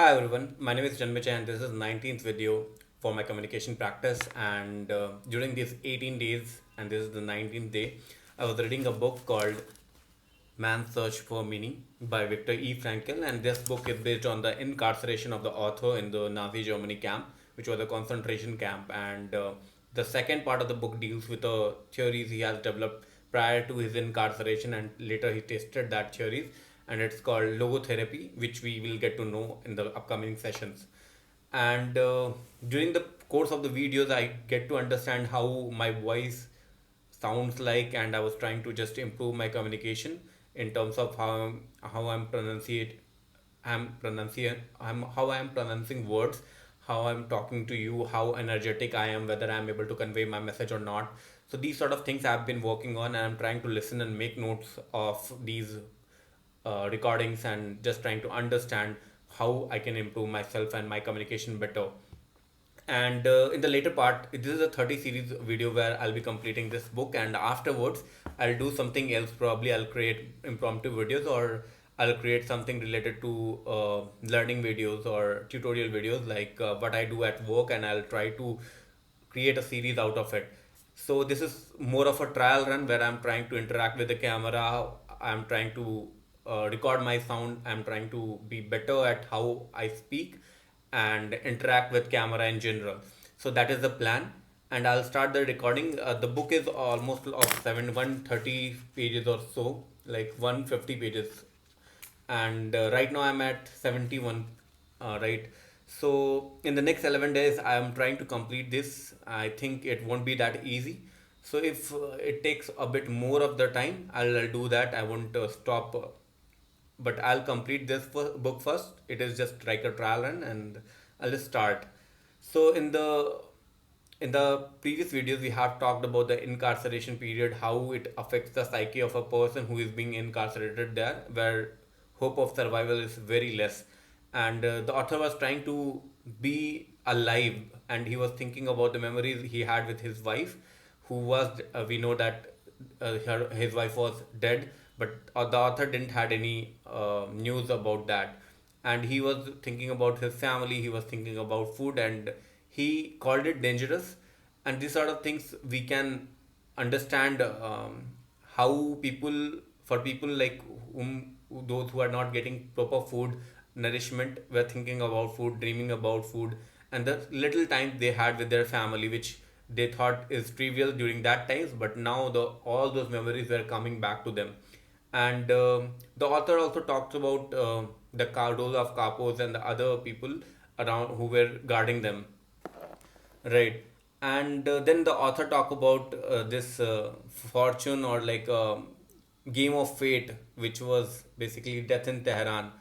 Hi everyone, my name is Janmichay and this is 19th video for my communication practice. And during these 18 days, and this is the 19th day, I was reading a book called Man's Search for Meaning by Viktor E. Frankl. And this book is based on the incarceration of the author in the Nazi Germany camp, which was a concentration camp. And the second part of the book deals with the theories he has developed prior to his incarceration, and later he tested that theories, and it's called logotherapy, which we will get to know in the upcoming sessions. And during the course of the videos, I get to understand how my voice sounds like, and I was trying to just improve my communication in terms of how I'm pronunciate I'm pronunciate I'm how I'm pronouncing words, how I'm talking to you, how energetic I am, whether I'm able to convey my message or not. So these sort of things I've been working on, and I'm trying to listen and make notes of these recordings, and just trying to understand how I can improve myself and my communication better. And in the later part, this is a 30 series video where I'll be completing this book, and afterwards I'll do something else. Probably I'll create impromptu videos, or I'll create something related to learning videos or tutorial videos, like what I do at work, and I'll try to create a series out of it. So this is more of a trial run where I'm trying to interact with the camera. I'm trying to record my sound. I'm trying to be better at how I speak and interact with camera in general. So that is the plan, and I'll start the recording. The book is almost of 130 pages or so, like 150 pages, and right now I'm at 71, right? So in the next 11 days I'm trying to complete this. I think it won't be that easy, so if it takes a bit more of the time, I'll do that. I won't stop, but I'll complete this book first. It is just like a trial run, and I'll just start. So in the previous videos, we have talked about the incarceration period, how it affects the psyche of a person who is being incarcerated there, where hope of survival is very less. And the author was trying to be alive, and he was thinking about the memories he had with his wife, who was, we know that his wife was dead, but the author didn't had any news about that. And he was thinking about his family, he was thinking about food, and he called it dangerous. And these sort of things we can understand, how people, for people like whom, those who are not getting proper food nourishment, were thinking about food, dreaming about food, and the little time they had with their family, which they thought is trivial during that times, but now the all those memories were coming back to them. And the author also talks about the role of capos and the other people around who were guarding them, right? And then the author talk about this fortune, or like game of fate, which was basically death in Tehran.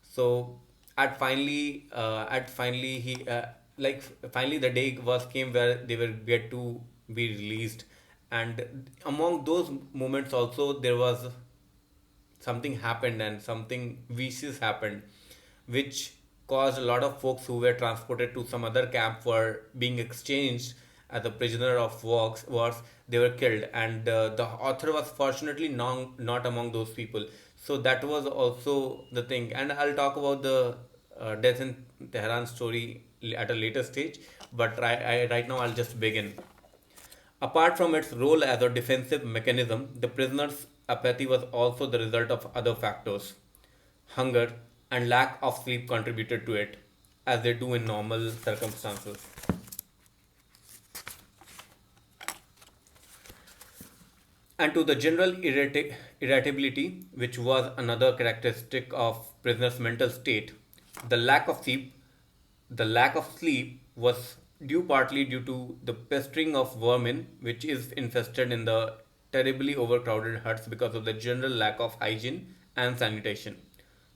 So at finally he like finally the day was came where they were get to be released. And among those moments also, there was something happened, and something vicious happened, which caused a lot of folks who were transported to some other camp for being exchanged as a prisoner of wars. They were killed, and the author was fortunately not among those people. So that was also the thing, and I'll talk about the death in Tehran story at a later stage. But right now I'll just begin. Apart from its role as a defensive mechanism, the prisoner's apathy was also the result of other factors. Hunger and lack of sleep contributed to it, as they do in normal circumstances. And to the general irritability, which was another characteristic of prisoner's mental state, the lack of sleep, the lack of sleep was due partly due to the pestering of vermin, which is infested in the terribly overcrowded huts because of the general lack of hygiene and sanitation.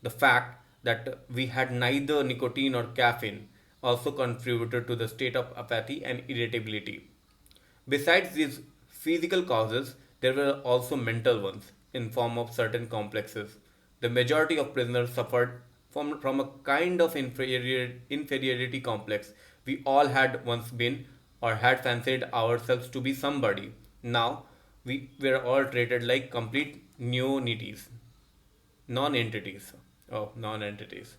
The fact that we had neither nicotine or caffeine also contributed to the state of apathy and irritability. Besides these physical causes, there were also mental ones in form of certain complexes. The majority of prisoners suffered from a kind of inferiority complex. We all had once been or had fancied ourselves to be somebody. Now we were all treated like complete non-entities. Non-entities. Oh, non-entities.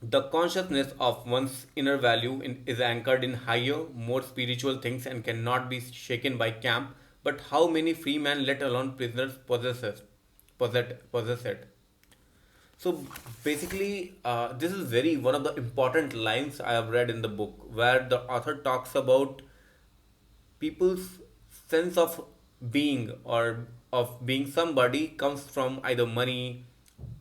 The consciousness of one's inner value is anchored in higher, more spiritual things and cannot be shaken by camp. But how many free men, let alone prisoners, possess it? So basically, this is very one of the important lines I have read in the book, where the author talks about people's sense of being or of being somebody comes from either money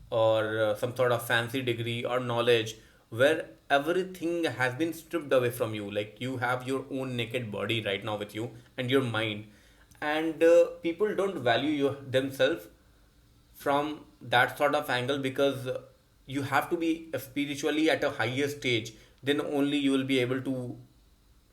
or some sort of fancy degree or knowledge, where everything has been stripped away from you. Like you have your own naked body right now with you and your mind, and people don't value themselves from that sort of angle, because you have to be spiritually at a higher stage, then only you will be able to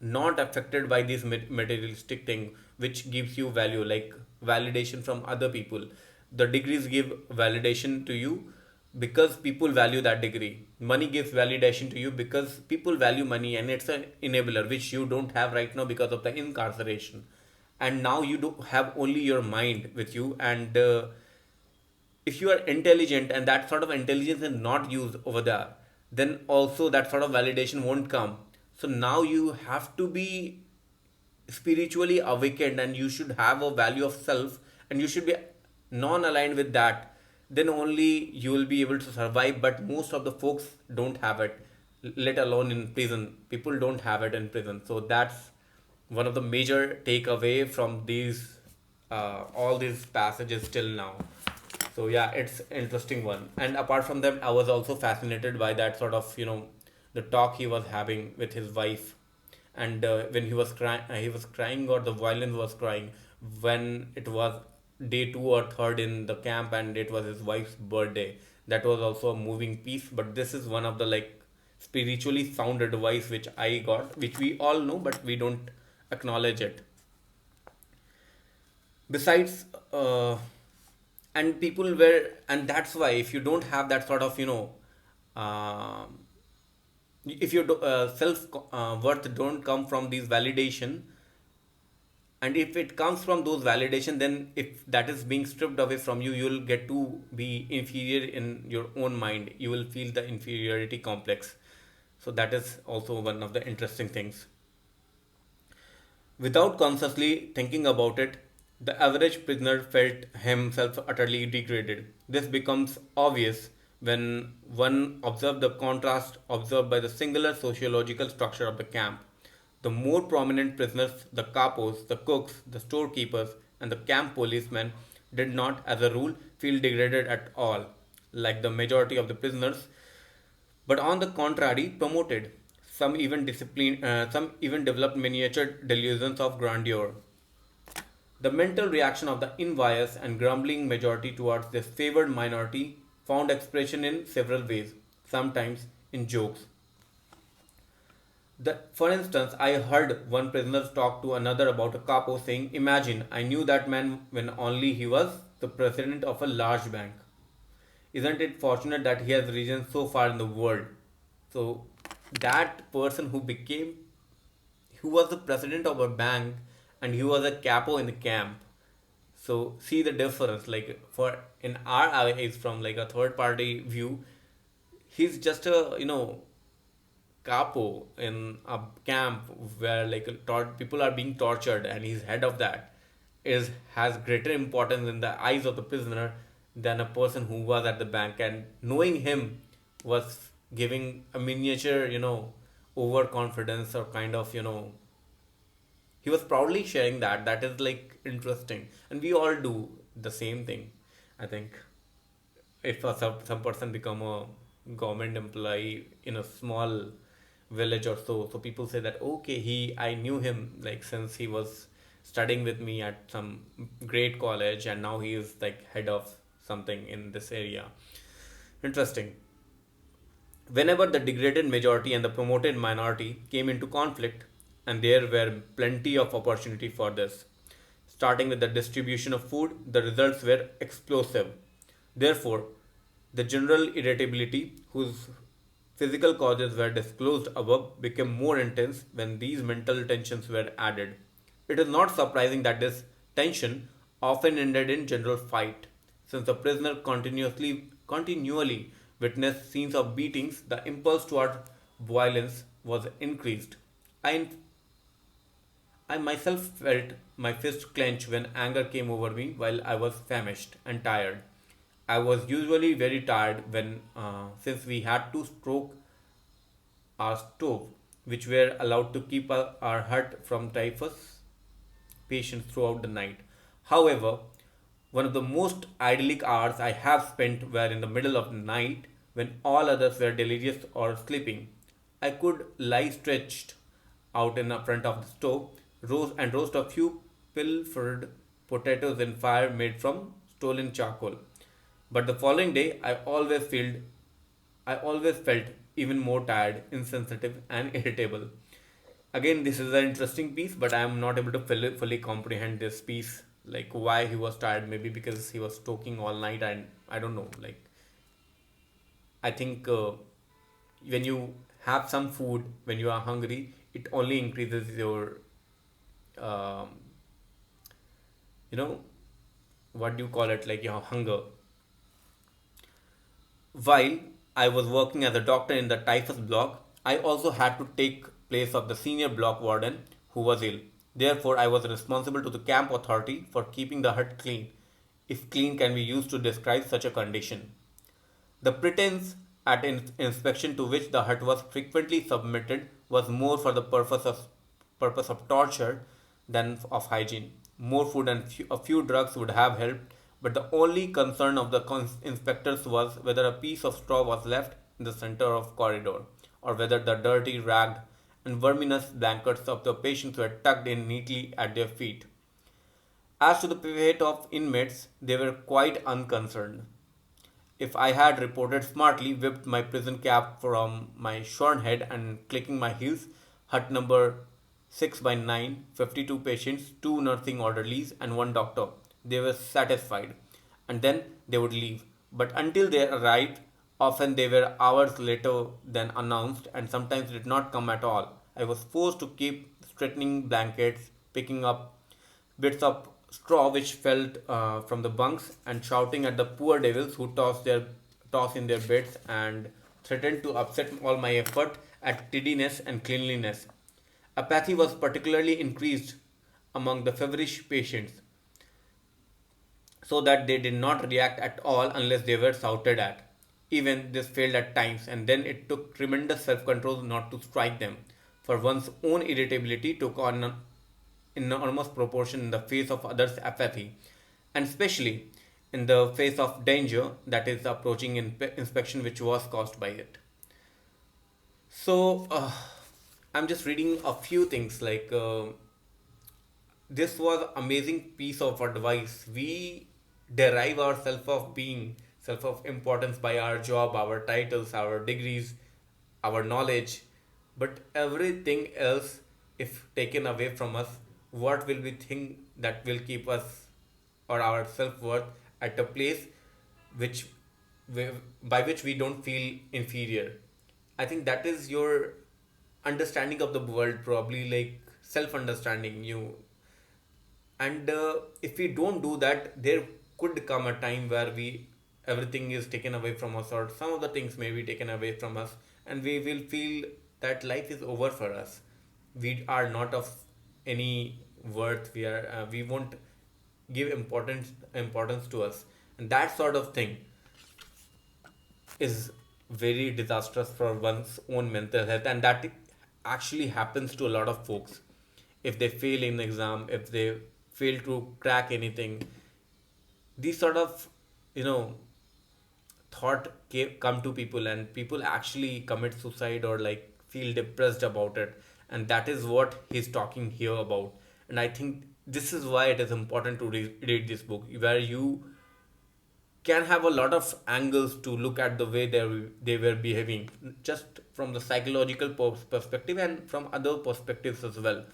not affected by this materialistic thing which gives you value, like validation from other people. The degrees give validation to you because people value that degree. Money gives validation to you because people value money, and it's an enabler which you don't have right now because of the incarceration. And now you do have only your mind with you, and if you are intelligent and that sort of intelligence is not used over there, then also that sort of validation won't come. So now you have to be spiritually awakened, and you should have a value of self, and you should be non-aligned with that. Then only you will be able to survive. But most of the folks don't have it, let alone in prison. People don't have it in prison. So that's one of the major takeaway from these all these passages till now. So yeah, it's interesting one. And apart from that, I was also fascinated by that sort of, the talk he was having with his wife. And when he was crying, or the violin was crying, when it was day two or third in the camp, and it was his wife's birthday. That was also a moving piece. But this is one of the like spiritually sound advice which I got, which we all know, but we don't acknowledge it. Besides, and people were, and that's why if you don't have that sort of, um if your self worth don't come from these validation, and if it comes from those validation, then if that is being stripped away from you, you'll get to be inferior in your own mind. You will feel the inferiority complex. So that is also one of the interesting things. Without consciously thinking about it, the average prisoner felt himself utterly degraded. This becomes obvious when one observes the contrast observed by the singular sociological structure of the camp. The more prominent prisoners, the capos, the cooks, the storekeepers, and the camp policemen, did not, as a rule, feel degraded at all, like the majority of the prisoners, but on the contrary, promoted. Some even developed miniature delusions of grandeur. The mental reaction of the envious and grumbling majority towards this favored minority found expression in several ways, sometimes in jokes. For instance, I heard one prisoner talk to another about a capo saying, "Imagine, I knew that man when only he was the president of a large bank. Isn't it fortunate that he has risen so far in the world?" So, that person who was the president of a bank, and he was a capo in the camp. So see the difference. Like for in our eyes, from like a third party view, he's just a capo in a camp where like people are being tortured, and he's head of that. Is has greater importance in the eyes of the prisoner than a person who was at the bank, and knowing him was giving a miniature overconfidence, or kind of he was proudly sharing that. That is like interesting, and we all do the same thing. I think if some person become a government employee in a small village or so people say that, okay, I knew him like since he was studying with me at some great college, and now he is like head of something in this area. Interesting. Whenever the degraded majority and the promoted minority came into conflict, and there were plenty of opportunity for this. Starting with the distribution of food, the results were explosive. Therefore, the general irritability, whose physical causes were disclosed above, became more intense when these mental tensions were added. It is not surprising that this tension often ended in general fight, since the prisoner continually witnessed scenes of beatings, the impulse toward violence was increased. I, I myself felt my fist clench when anger came over me while I was famished and tired. I was usually very tired when, since we had to stroke our stove, which were allowed to keep our hut from typhus patients throughout the night. However, one of the most idyllic hours I have spent were in the middle of the night when all others were delirious or sleeping. I could lie stretched out in the front of the stove, roast a few pilfered potatoes in fire made from stolen charcoal. But the following day, I always felt even more tired, insensitive, and irritable. Again, this is an interesting piece, but I am not able to fully comprehend this piece, like why he was tired. Maybe because he was talking all night, and I don't know. Like, I think when you have some food when you are hungry, it only increases your, um, you know, what do you call it, like your hunger. While I was working as a doctor in the typhus block, I also had to take place of the senior block warden who was ill. Therefore, I was responsible to the camp authority for keeping the hut clean, if clean can be used to describe such a condition. The pretense at inspection to which the hut was frequently submitted was more for the purpose of torture than of hygiene. More food and a few drugs would have helped, but the only concern of the inspectors was whether a piece of straw was left in the center of corridor, or whether the dirty, ragged, and verminous blankets of the patients were tucked in neatly at their feet. As to the fate of inmates, they were quite unconcerned. If I had reported smartly, whipped my prison cap from my shorn head and clicking my heels, hut number 6 by 9, 52 patients, 2 nursing orderlies, and 1 doctor. They were satisfied. And then they would leave. But until they arrived, often they were hours later than announced, and sometimes did not come at all. I was forced to keep straightening blankets, picking up bits of straw which fell from the bunks, and shouting at the poor devils who toss in their beds and threatened to upset all my effort at tidiness and cleanliness. Apathy was particularly increased among the feverish patients, so that they did not react at all unless they were shouted at. Even this failed at times, and then it took tremendous self control not to strike them, for one's own irritability took on an enormous proportion in the face of others' apathy, and especially in the face of danger that is approaching inspection, which was caused by it. So, I'm just reading a few things like. This was amazing piece of advice. We derive our self of importance by our job, our titles, our degrees, our knowledge, but everything else, if taken away from us, what will we think that will keep us or our self-worth at a place which by which we don't feel inferior. I think that is your understanding of the world, probably like self understanding you. And if we don't do that, there could come a time where we everything is taken away from us, or some of the things may be taken away from us, and we will feel that life is over for us. We are not of any worth. We won't give importance to us, and that sort of thing is very disastrous for one's own mental health, and that actually happens to a lot of folks. If they fail in exam, if they fail to crack anything, these sort of, you know, come to people, and people actually commit suicide or like feel depressed about it, and that is what he's talking here about. And I think this is why it is important to read this book, where you can have a lot of angles to look at the way they were behaving, just from the psychological perspective and from other perspectives as well.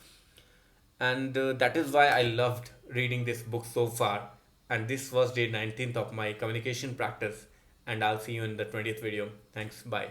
And that is why I loved reading this book so far. And this was day 19th of my communication practice, and I'll see you in the 20th video. Thanks, bye.